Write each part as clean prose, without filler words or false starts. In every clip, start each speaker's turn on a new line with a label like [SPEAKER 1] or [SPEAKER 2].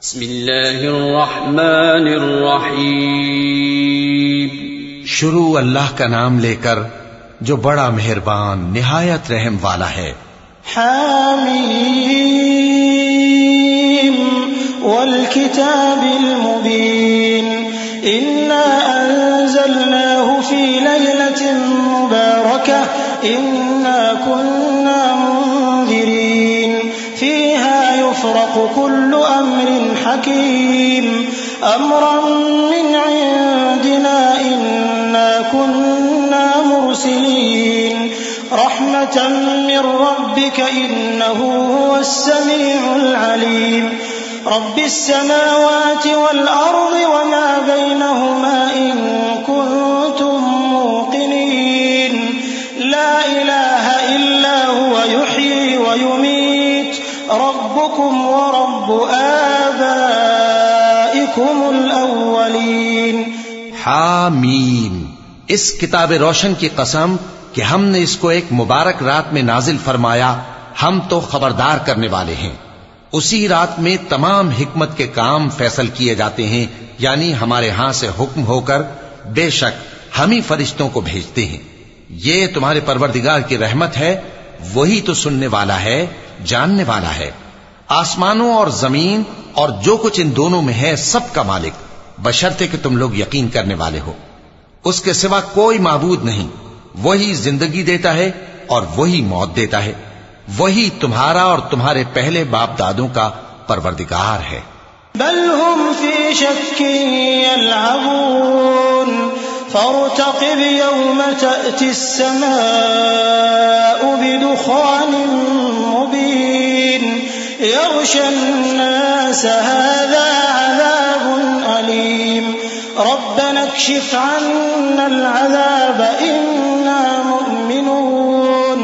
[SPEAKER 1] बिस्मिल्लाहिर्रहमानिर्रहीम।
[SPEAKER 2] शुरू अल्लाह का नाम लेकर जो बड़ा मेहरबान निहायत रहम वाला है।
[SPEAKER 3] हामीम वल किताबिल मुबीन इन्ना अंज़लनाहु फी लैलतिन मुबारकह इन्ना कुन्ना मुंज़िरीन फीहा युफ़रक़ु कुल्लु अम्रिन हकीम अम्रन मिन इंदिना इन्ना कुन्ना मुरसिलीन रहमतन मिन रब्बिक इन्नहु हुवस समीउल अलीम रब्बिस समावाति वल अर्दि वमा बैनहुमा इन कुंतुम मूक़िनीन ला इलाहा इल्ला हुवा युह्यी व युमीत रब्बुकुम व रब्बु आबाइकुमुल अव्वलीन।
[SPEAKER 2] हामीम, इस किताब रोशन की कसम कि हमने इसको एक मुबारक रात में नाजिल फरमाया, हम तो खबरदार करने वाले हैं। उसी रात में तमाम हिकमत के काम फैसल किए जाते हैं, यानी हमारे यहां से हुक्म होकर बेशक हम ही फरिश्तों को भेजते हैं। ये तुम्हारे परवरदिगार की रहमत है, वही तो सुनने वाला है, जानने वाला है। आसमानों और जमीन और जो कुछ इन दोनों में है सब का मालिक, बशर्ते कि तुम लोग यकीन करने वाले हो। उसके सिवा कोई माबूद नहीं। वही जिंदगी देता है और वही मौत देता है। वही तुम्हारा और तुम्हारे पहले बाप दादों का परवरदिगार है।
[SPEAKER 3] बल हुम फी शक्किन यल्अबून फर्तक़िब यौम तअतिस समाउ बिदुखानिन मुबीन यग़शन नास हाज़ा अज़ाबुन अलीम रब्बना इक्शिफ अन्नल अज़ाब इन्ना मुमिनून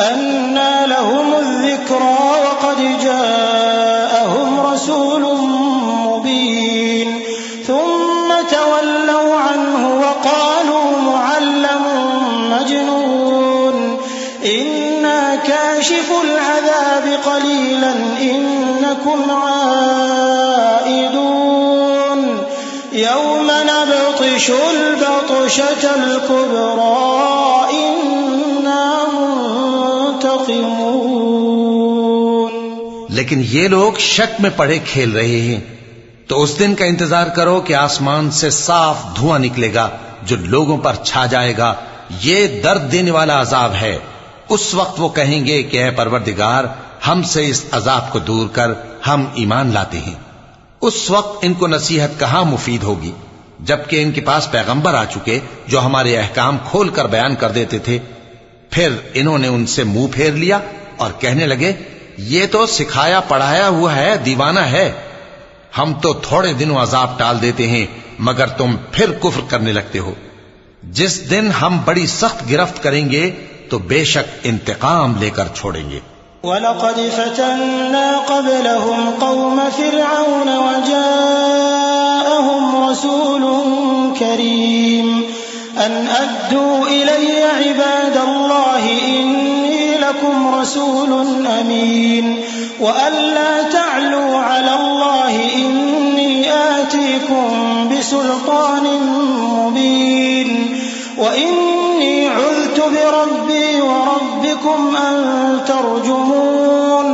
[SPEAKER 3] अन्ना लहुमुज़ ज़िक्रा वक़द जाअहुम रसूलुम मुबीन थुम्मा तवल्लव अन्हु वक़ालू मुअल्लमुन मजनून इन्ना काशिफुल अज़ाब क़लीलन इन्नकुम आइदून यौम नबतिशुल बतशतल कुब्रा इन्ना मुंतक़िमून।
[SPEAKER 2] लेकिन ये लोग शक में पड़े खेल रहे हैं। तो उस दिन का इंतजार करो कि आसमान से साफ धुआं निकलेगा जो लोगों पर छा जाएगा। ये दर्द देने वाला अजाब है। उस वक्त वो कहेंगे कि ऐ परवरदिगार, हमसे इस अजाब को दूर कर, हम ईमान लाते हैं। उस वक्त इनको नसीहत कहां मुफीद होगी, जबकि इनके पास पैगंबर आ चुके जो हमारे अहकाम खोल कर बयान कर देते थे। फिर इन्होंने उनसे मुंह फेर लिया और कहने लगे, ये तो सिखाया पढ़ाया हुआ है, दीवाना है। हम तो थोड़े दिनों अजाब टाल देते हैं, मगर तुम फिर कुफ्र करने लगते हो। जिस दिन हम बड़ी सख्त गिरफ्त करेंगे तो बेशक इंतकाम लेकर छोड़ेंगे।
[SPEAKER 3] वलक़द फ़तन्ना क़ब्लहुम क़ौम फ़िरऔन वजाअहुम रसूलुन करीम अन अद्दू इलय्य इबादल्लाहि इन्नी लकुम रसूलुन अमीन व अल्ला तअलू अलल्लाहि इन्नी आतीकुम बिसुल्तानिन मुबीन व इन्नी उज़्तु बिरब्बी व रब्बिकुम अन तर्जुमून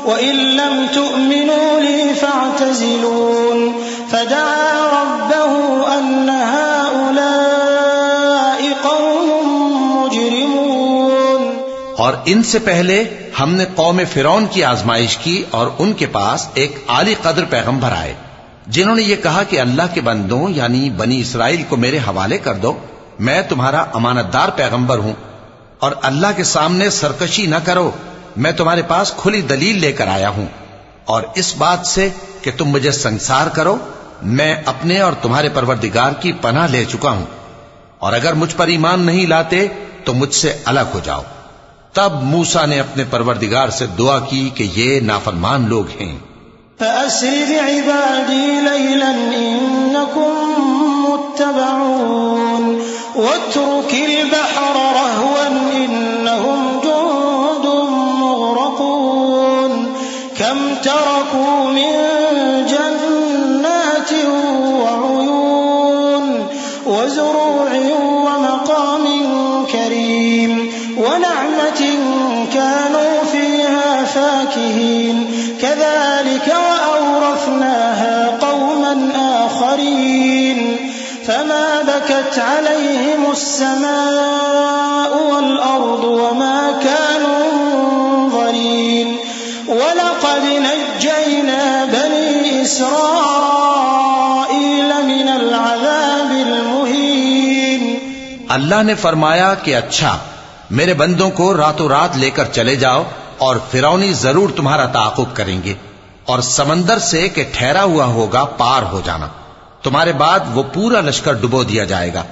[SPEAKER 3] व इन लम तु'मिनू ली फ़अतज़िलून फदआ रब्बहु अन्न हाउलाइ क़ौमुम मुजरिमून।
[SPEAKER 2] और इनसे पहले हमने कौम फिरौन की आजमाइश की और उनके पास एक आली कद्र पैगंबर आए जिन्होंने ये कहा कि अल्लाह के बंदों यानी बनी इसराइल को मेरे हवाले कर दो, मैं तुम्हारा अमानतदार पैगंबर हूं और अल्लाह के सामने सरकशी न करो। मैं तुम्हारे पास खुली दलील लेकर आया हूं और इस बात से कि तुम मुझे संसार करो, मैं अपने और तुम्हारे परवरदिगार की पनाह ले चुका हूं और अगर मुझ पर ईमान नहीं लाते तो मुझसे अलग हो जाओ। तब मूसा ने अपने परवरदिगार से दुआ की कि ये नाफरमान लोग हैं।
[SPEAKER 3] फ़अस्रि बिइबादी लैलन इन्नकुम मुत्तबऊन वत्रुकिल बहर रहवन इन्नहुम जुंदुम मुग़रक़ून कम तरकू मिन फमा बकत अलैहिम अस्समाउ वल अर्दु वमा कानू मुनज़रीन वलक़द नज्जयना बनी इस्राईल मिनल अज़ाबिल मुहीन।
[SPEAKER 2] अल्लाह ने फरमाया कि अच्छा, मेरे बंदों को रातों रात लेकर चले जाओ और फिरौनी जरूर तुम्हारा ताक़ुब करेंगे और समंदर से कि ठहरा हुआ होगा पार हो जाना। तुम्हारे बाद वो पूरा लश्कर डुबो दिया जाएगा।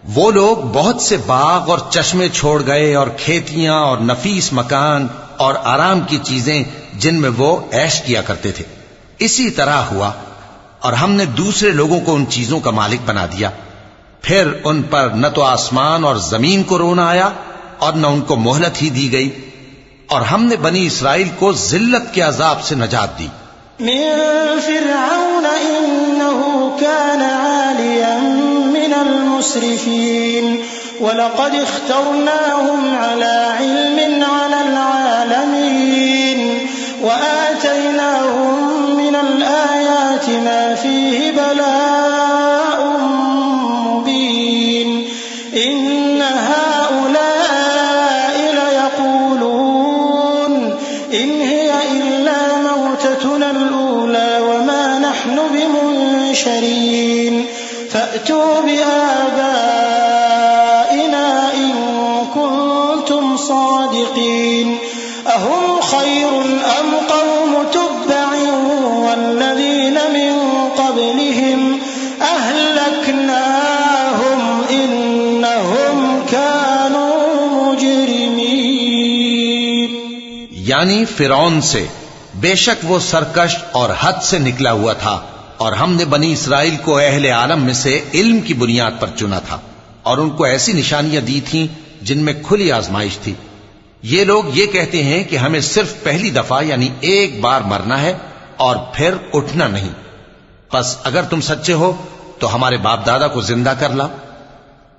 [SPEAKER 2] वो लोग बहुत से बाग और चश्मे छोड़ गए और खेतियां और नफीस मकान और आराम की चीजें जिनमें वो ऐश किया करते थे। इसी तरह हुआ और हमने दूसरे लोगों को उन चीजों का मालिक बना दिया। फिर उन पर न तो आसमान और जमीन को रोना आया और न उनको मोहलत ही दी गई, और हमने बनी इसराइल को जिल्लत के अजाब से नजात दी।
[SPEAKER 3] मिन फिरऔन इन्नहु कान आलियन मिनल मुस्रिफीन वलक़द इख्तरनाहुम अला इल्मिन अलल आलमीन वआतैनाहुम मिनल आयाति मा फीहि बलाउम मुबीन इन्न हाउलाइ लयक़ूलून इन हिय इल्ला मौततुनल ऊला वमा नहनु बिमुनशरीन फ़अतू बिआबाइना इन कुंतुम सादिक़ीन अहुम खैरुन अम क़ौमु तुब्बइन वल्लज़ीन मिन क़ब्लिहिम अहलकनाहुम इन्नहुम कानू मुजरिमीन।
[SPEAKER 2] यानी फिरौन से, बेशक वो सरकश और हद से निकला हुआ था, और हमने बनी इसराइल को अहले आलम में से इल्म की बुनियाद पर चुना था और उनको ऐसी निशानियां दी थीं जिनमें खुली आजमाइश थी। ये लोग ये कहते हैं कि हमें सिर्फ पहली दफा यानी एक बार मरना है और फिर उठना नहीं। बस अगर तुम सच्चे हो तो हमारे बाप दादा को जिंदा कर ला।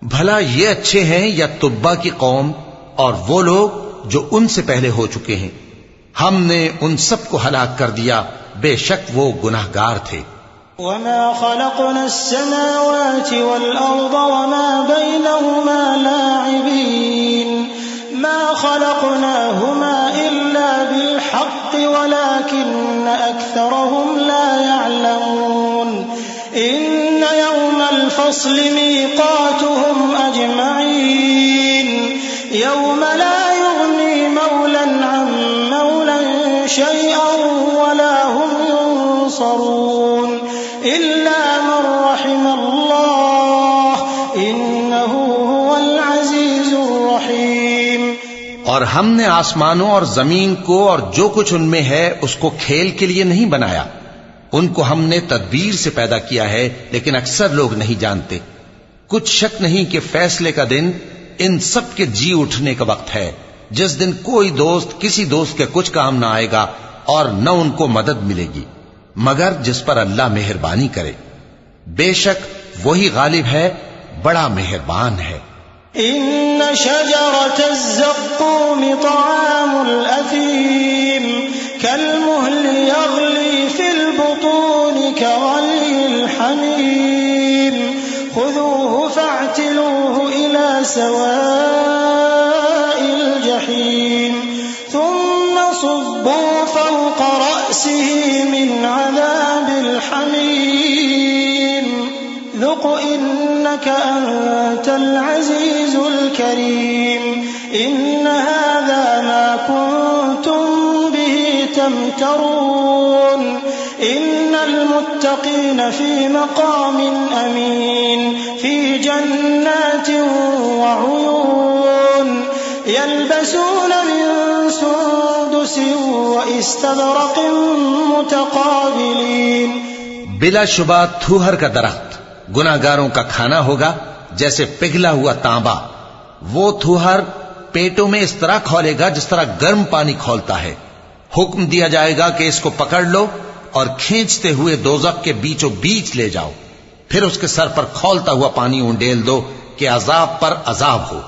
[SPEAKER 2] भला ये अच्छे हैं या तुब्बा की कौम और वो लोग जो उनसे पहले हो चुके हैं। हमने उन सबको हलाक कर दिया, बेशक वो गुनाहगार थे।
[SPEAKER 3] वमा खलक़ना अस्समावाति वल अर्द वमा बैनहुमा लाइबीन मा खलक़नाहुमा इल्ला बिल हक़्क़ि वलाकिन्न अक्सरहुम ला यअलमून इन्न यौमल फ़स्लि मीक़ातुहुम अजमईन यौम ला युग़नी मौलन अन मौलन शैअन वला हुम युनसरून इल्ला मन रहिमल्लाह इन्नहु हुवल अज़ीज़ुर रहीम।
[SPEAKER 2] और हमने आसमानों और जमीन को और जो कुछ उनमें है उसको खेल के लिए नहीं बनाया। उनको हमने तदबीर से पैदा किया है, लेकिन अक्सर लोग नहीं जानते। कुछ शक नहीं कि फैसले का दिन इन सब के जी उठने का वक्त है, जिस दिन कोई दोस्त किसी दोस्त के कुछ काम ना आएगा और न उनको मदद मिलेगी मगर जिस पर अल्लाह मेहरबानी करे। बेशक वही गालिब है, बड़ा मेहरबान है।
[SPEAKER 3] इन्न शजरतज़्ज़क़ूम तआमुल असीम कलमुहलि यग़ली फिल बुतून कग़लिल हमीम खुज़ूहु फ़अ्तिलूहु इला सवाइल जहीम थुम्म सुब्बू फ़ौक़ रअसिही मिन अज़ाबिल हमीम ذُقْ إِنَّكَ أَنْتَ الْعَزِيزُ الْكَرِيمُ إِنَّ هَذَا مَا كُنْتُمْ بِهِ تَمْتَرُونَ إِنَّ الْمُتَّقِينَ فِي مَقَامٍ أَمِينٍ فِي جَنَّاتٍ وَعُيُونٍ يَلْبَسُونَ مِنْ سُنْدُسٍ وَإِسْتَبْرَقٍ مُتَقَابِلِينَ।
[SPEAKER 2] बिलाशुबा थूहर का दरख्त गुनाहगारों का खाना होगा जैसे पिघला हुआ तांबा। वो थूहर पेटों में इस तरह खौलेगा जिस तरह गर्म पानी खौलता है। हुक्म दिया जाएगा कि इसको पकड़ लो और खींचते हुए दोज़ख के बीचों बीच ले जाओ, फिर उसके सर पर खौलता हुआ पानी उंडेल दो कि अजाब पर अजाब हो।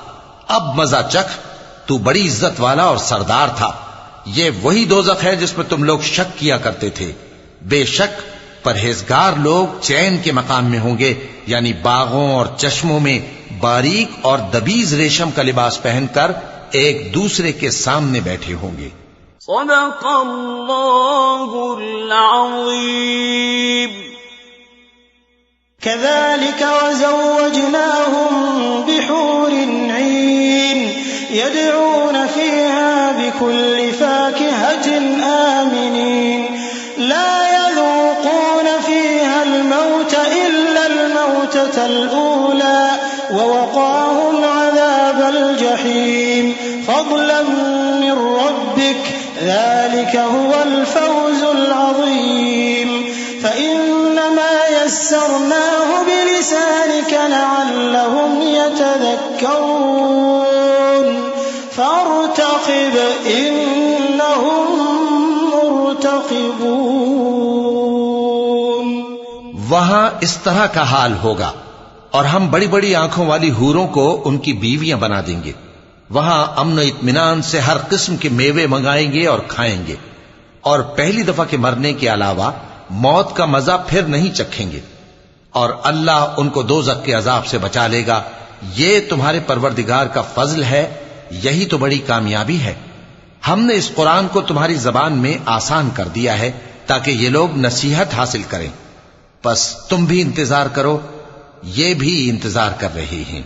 [SPEAKER 2] अब मजा चख, तू बड़ी इज्जत वाला और सरदार था। ये वही दोज़ख है जिसमें तुम लोग शक किया करते थे। बेशक परहेजगार लोग चैन के मकाम में होंगे, यानी बागों और चश्मों में बारीक और दबीज रेशम का लिबास पहनकर एक दूसरे के सामने बैठे होंगे।
[SPEAKER 4] सदक़ल्लाहुल अज़ीम।
[SPEAKER 3] कज़ालिक वज़व्वजनाहुम बिहूरिन ईन यदऊन फ़ीहा बिकुल्लि फ़ाकिहतिन आमिनीन ला यज़ूक़ून फ़ीहा अल-मौत इल्ला अल-मौततल ऊला ववक़ाहुम अज़ाबल जहीम फ़ज़लन मिन रब्बिक ज़ालिक हुवल फ़ौज़ुल अज़ीम। फ़इन्नमा यस्सरनाहु बिलिसानिक लअल्लहुम यतज़क्करून फ़ार्तक़िब इन्नहुम मुर्तक़िबून।
[SPEAKER 2] वहां इस तरह का हाल होगा और हम बड़ी बड़ी आंखों वाली हूरों को उनकी बीवियां बना देंगे। वहां अमन इत्मीनान से हर किस्म के मेवे मंगाएंगे और खाएंगे, और पहली दफा के मरने के अलावा मौत का मजा फिर नहीं चखेंगे, और अल्लाह उनको दोज़ख के अजाब से बचा लेगा। ये तुम्हारे परवरदिगार का फजल है, यही तो बड़ी कामयाबी है। हमने इस कुरान को तुम्हारी जबान में आसान कर दिया है ताकि ये लोग नसीहत हासिल करें। बस तुम भी इंतजार करो, ये भी इंतजार कर रहे हैं।